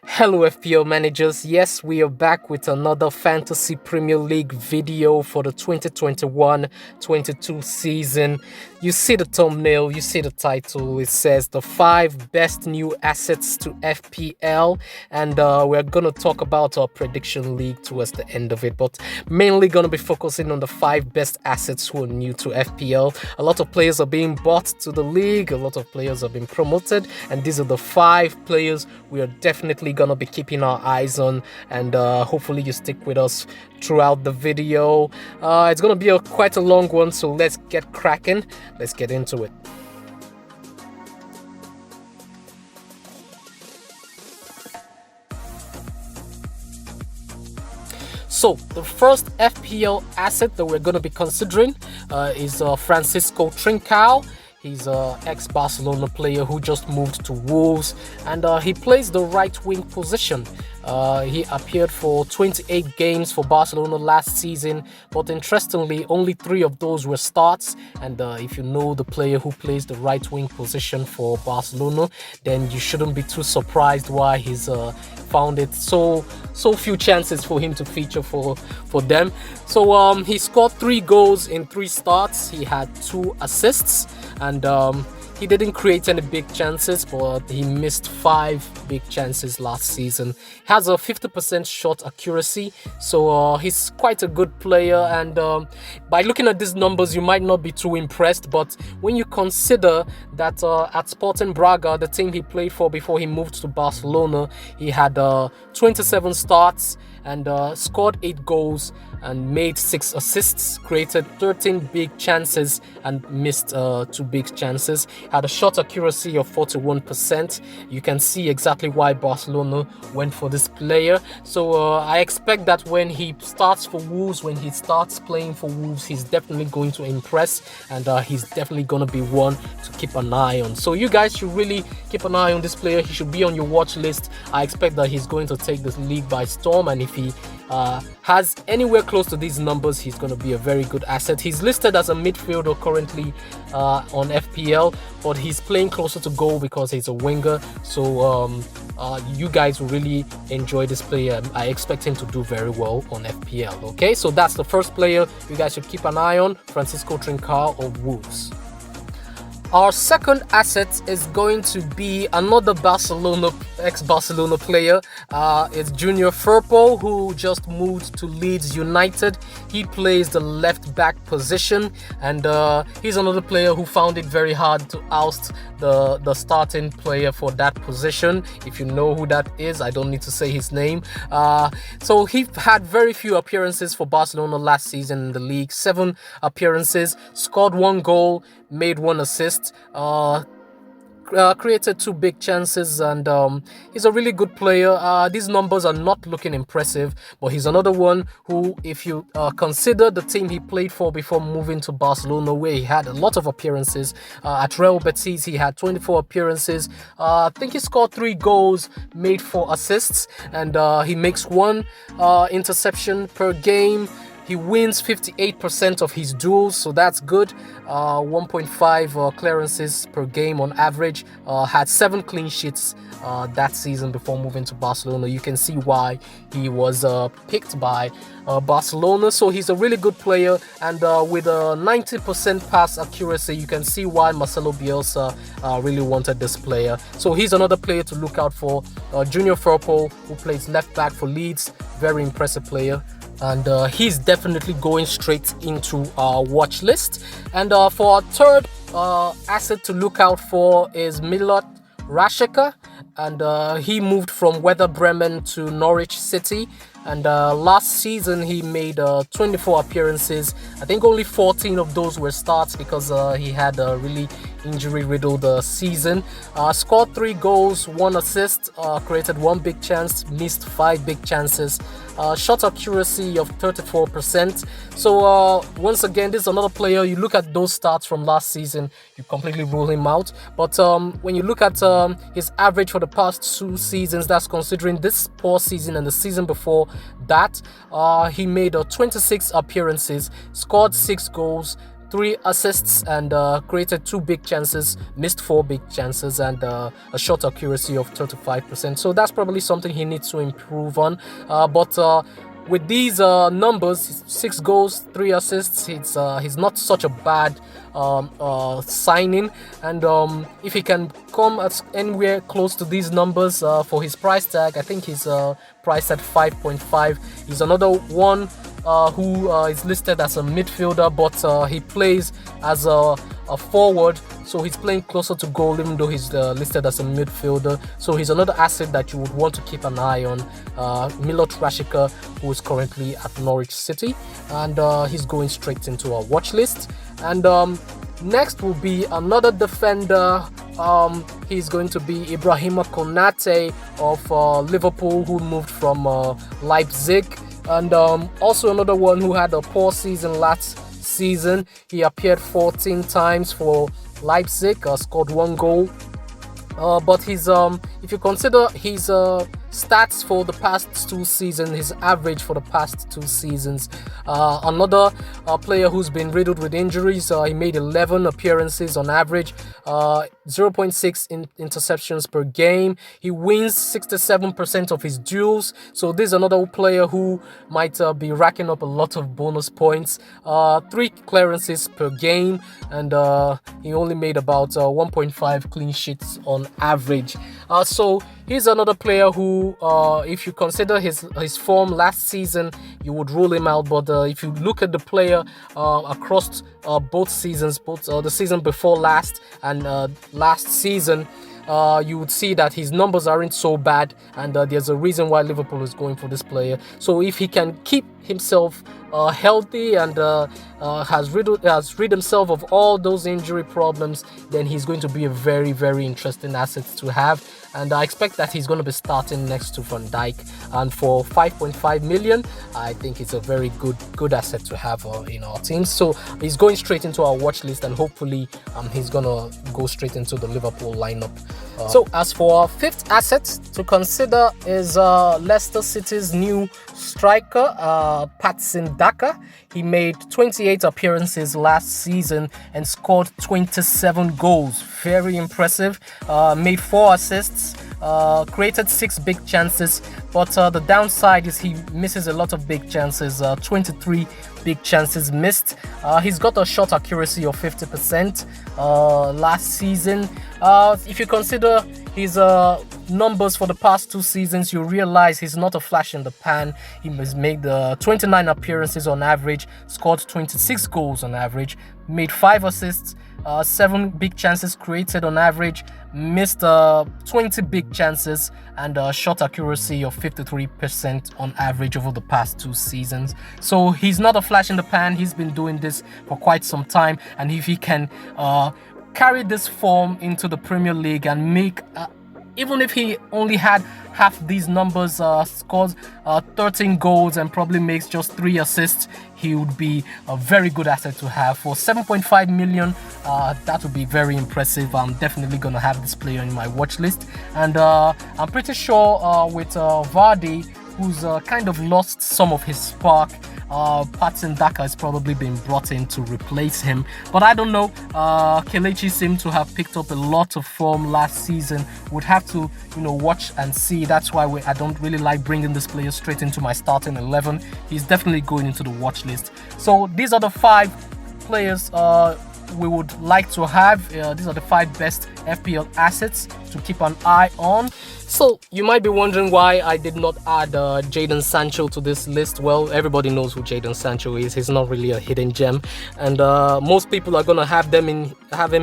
Hello FPL managers, yes, we are back with another Fantasy Premier League video for the 2021-22 season. You see the thumbnail, you see the title, it says the 5 best new assets to FPL, and we're gonna talk about our prediction league towards the end of it, but mainly gonna be focusing on the 5 best assets who are new to FPL. A lot of players are being bought to the league, a lot of players have been promoted, and these are the 5 players we are definitely gonna be keeping our eyes on, and hopefully you stick with us throughout the video. It's gonna be quite a long one, so let's get cracking. Let's get into it. So the first FPL asset that we're going to be considering is Francisco Trincao. He's an ex-Barcelona player who just moved to Wolves, and he plays the right wing position. He appeared for 28 games for Barcelona last season, but interestingly, only 3 of those were starts. And if you know the player who plays the right wing position for Barcelona, then you shouldn't be too surprised why he's found it so few chances for him to feature for them. So he scored 3 goals in 3 starts. He had 2 assists, and he didn't create any big chances, but he missed 5 big chances last season. He has a 50% shot accuracy, so he's quite a good player. And by looking at these numbers, you might not be too impressed, but when you consider that at Sporting Braga, the team he played for before he moved to Barcelona, he had 27 starts and scored 8 goals and made 6 assists, created 13 big chances and missed 2 big chances. Had a shot accuracy of 41%. You can see exactly why Barcelona went for this player. So I expect that when he starts for Wolves, when he starts playing for Wolves, he's definitely going to impress, and he's definitely going to be one to keep an eye on. So you guys should really keep an eye on this player. He should be on your watch list. I expect that he's going to take this league by storm, and if he has anywhere close to these numbers, he's going to be a very good asset. He's listed as a midfielder currently on FPL, but he's playing closer to goal because he's a winger. So you guys will really enjoy this player. I expect him to do very well on FPL. Okay, so that's the first player you guys should keep an eye on, Francisco Trincao of Wolves. Our second asset is going to be another ex-Barcelona player. It's Junior Firpo, who just moved to Leeds United. He plays the left back position, and he's another player who found it very hard to oust the starting player for that position. If you know who that is, I don't need to say his name. So he had very few appearances for Barcelona last season in the league. 7 appearances, scored 1 goal, made 1 assist, created 2 big chances, and he's a really good player. These numbers are not looking impressive, but he's another one who, if you consider the team he played for before moving to Barcelona, where he had a lot of appearances, at Real Betis he had 24 appearances. I think he scored 3 goals, made 4 assists, and he makes 1 interception per game. He wins 58% of his duels, so that's good. 1.5 clearances per game on average. Had 7 clean sheets that season before moving to Barcelona. You can see why he was picked by Barcelona. So he's a really good player, and with a 90% pass accuracy, you can see why Marcelo Bielsa really wanted this player. So he's another player to look out for. Junior Firpo, who plays left back for Leeds, very impressive player. And he's definitely going straight into our watch list. And for our third asset to look out for is Milot Rashica, and he moved from Werder Bremen to Norwich City. And last season he made 24 appearances. I think only 14 of those were starts because he had a really injury-riddled season. Scored 3 goals, 1 assist, created 1 big chance, missed 5 big chances. Shot accuracy of 34%. So once again, this is another player. You look at those stats from last season, you completely rule him out. But when you look at his average for the past 2 seasons, that's considering this poor season and the season before that, he made 26 appearances, scored 6 goals, 3 assists and created 2 big chances, missed 4 big chances, and a shot accuracy of 35%. So that's probably something he needs to improve on. But with these numbers, 6 goals, 3 assists, he's not such a bad signing. And if he can come at anywhere close to these numbers for his price tag, I think he's priced at 5.5. He's another one who is listed as a midfielder, but he plays as a forward, so he's playing closer to goal even though he's listed as a midfielder. So he's another asset that you would want to keep an eye on. Milot Rashica, who is currently at Norwich City, and he's going straight into our watch list. And next will be another defender. He's going to be Ibrahima Konate of Liverpool, who moved from Leipzig. And also another one who had a poor season last season. He appeared 14 times for Leipzig, scored 1 goal. But his if you consider his stats for the past 2 seasons, his average for the past 2 seasons, another player who's been riddled with injuries, he made 11 appearances on average, 0.6 interceptions per game. He wins 67% of his duels, so this is another player who might be racking up a lot of bonus points. 3 clearances per game, and he only made about 1.5 clean sheets on average. So he's another player who, if you consider his form last season, you would rule him out. But if you look at the player across both seasons, both the season before last and last season, you would see that his numbers aren't so bad, and there's a reason why Liverpool is going for this player. So if he can keep himself healthy and has rid himself of all those injury problems, then he's going to be a very, very interesting asset to have. And I expect that he's going to be starting next to Van Dijk. And for 5.5 million, I think it's a very good asset to have in our team. So he's going straight into our watch list, and hopefully he's going to go straight into the Liverpool lineup. So as for our 5th asset to consider is Leicester City's new striker, Patson Daka. He made 28 appearances last season and scored 27 goals. Very impressive. Made 4 assists, created 6 big chances, but the downside is he misses a lot of big chances. 23 big chances missed. He's got a shot accuracy of 50% last season. If you consider his numbers for the past 2 seasons, you realize he's not a flash in the pan. He has made 29 appearances on average, scored 26 goals on average, made 5 assists, 7 big chances created on average, missed 20 big chances, and a shot accuracy of 53% on average over the past 2 seasons. So he's not a flash in the pan. He's been doing this for quite some time, and if he can carry this form into the Premier League and make even if he only had half these numbers, scores 13 goals and probably makes just 3 assists, he would be a very good asset to have. For 7.5 million, that would be very impressive. I'm definitely going to have this player in my watch list. And I'm pretty sure with Vardy, who's kind of lost some of his spark, Patson Daka has probably been brought in to replace him. But I don't know. Kelechi seemed to have picked up a lot of form last season. Would have to, watch and see. That's why I don't really like bringing this player straight into my starting 11. He's definitely going into the watch list. So these are the 5 players we would like to have. These are the 5 best FPL assets to keep an eye on. So you might be wondering why I did not add Jadon Sancho to this list. Well, everybody knows who Jadon Sancho is. He's not really a hidden gem, and most people are gonna have him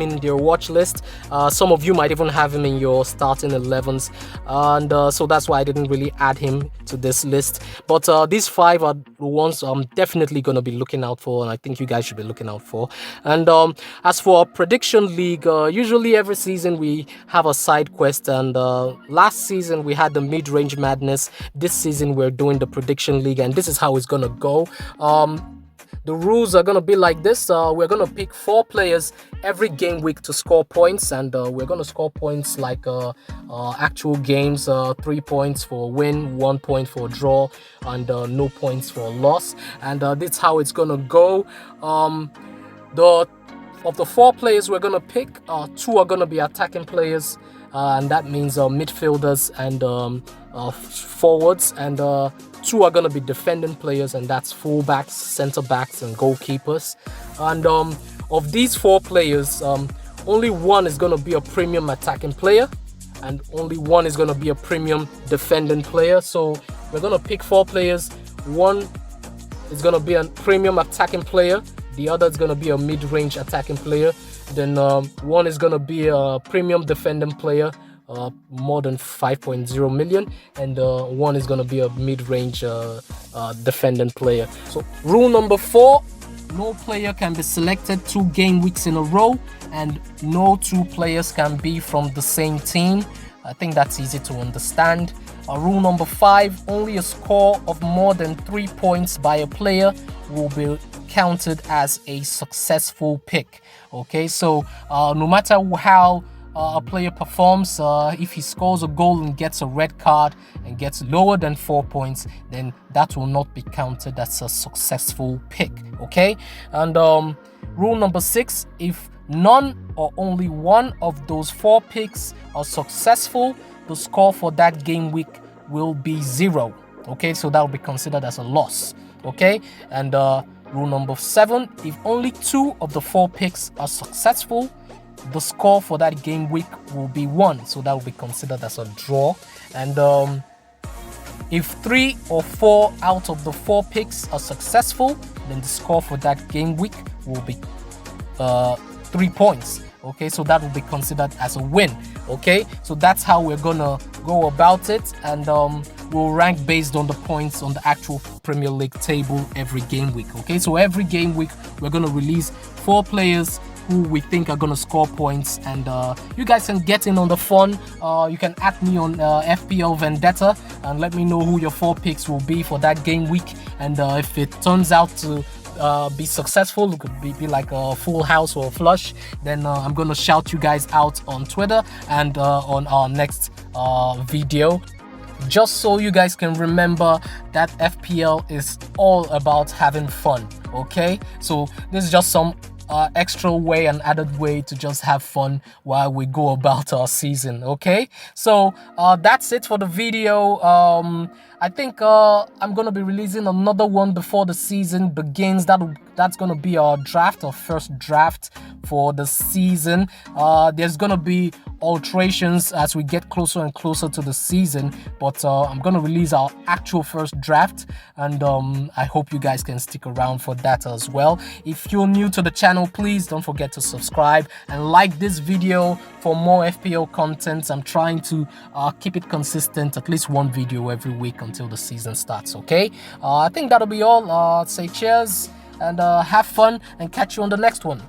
in their watch list. Some of you might even have him in your starting 11s, and so that's why I didn't really add him to this list. But these 5 are the ones I'm definitely gonna be looking out for, and I think you guys should be looking out for. And as for our prediction league, usually every season we have a side quest, and last season we had the mid-range madness. This season we're doing the prediction league, and this is how it's gonna go. The rules are gonna be like this. We're gonna pick 4 players every game week to score points, and we're gonna score points like actual games. 3 points for a win, 1 point for a draw, and no points for a loss. And that's how it's gonna go. The of the 4 players we're gonna pick, 2 are gonna be attacking players, and that means midfielders and forwards, and 2 are gonna be defending players, and that's fullbacks, center backs, and goalkeepers. And of these 4 players, only 1 is gonna be a premium attacking player, and only 1 is gonna be a premium defending player. So we're gonna pick 4 players. 1 is gonna be a premium attacking player. The other is going to be a mid-range attacking player. Then 1 is going to be a premium defending player, more than 5.0 million. And 1 is going to be a mid-range defending player. So rule number 4, no player can be selected 2 game weeks in a row. And no 2 players can be from the same team. I think that's easy to understand. Rule number 5, only a score of more than 3 points by a player will be counted as a successful pick. Okay, so no matter how a player performs, if he scores a goal and gets a red card and gets lower than 4 points, then that will not be counted as a successful pick. Okay, and rule number 6, if none or only 1 of those 4 picks are successful, the score for that game week will be 0. Okay, so that will be considered as a loss. Okay, and rule number 7, if only 2 of the 4 picks are successful, the score for that game week will be 1, so that will be considered as a draw. And if 3 or 4 out of the 4 picks are successful, then the score for that game week will be 3 points. Okay, so that will be considered as a win. Okay, so that's how we're gonna go about it, and we'll rank based on the points on the actual Premier League table every game week. Okay, so every game week we're gonna release 4 players who we think are gonna score points, and you guys can get in on the fun. You can at me on FPL Vendetta and let me know who your 4 picks will be for that game week, and if it turns out to be successful, it could be like a full house or a flush, then I'm gonna shout you guys out on Twitter and on our next video. Just so you guys can remember that FPL is all about having fun. Okay, so this is just some extra way and added way to just have fun while we go about our season. Okay, so that's it for the video. I think I'm gonna be releasing another one before the season begins. That's gonna be our draft, our first draft for the season. There's gonna be alterations as we get closer and closer to the season, but I'm gonna release our actual first draft, and I hope you guys can stick around for that as well. If you're new to the channel, please don't forget to subscribe and like this video for more FPL content. I'm trying to keep it consistent, at least 1 video every week until the season starts. Okay, I think that'll be all. Say cheers and have fun, and catch you on the next one.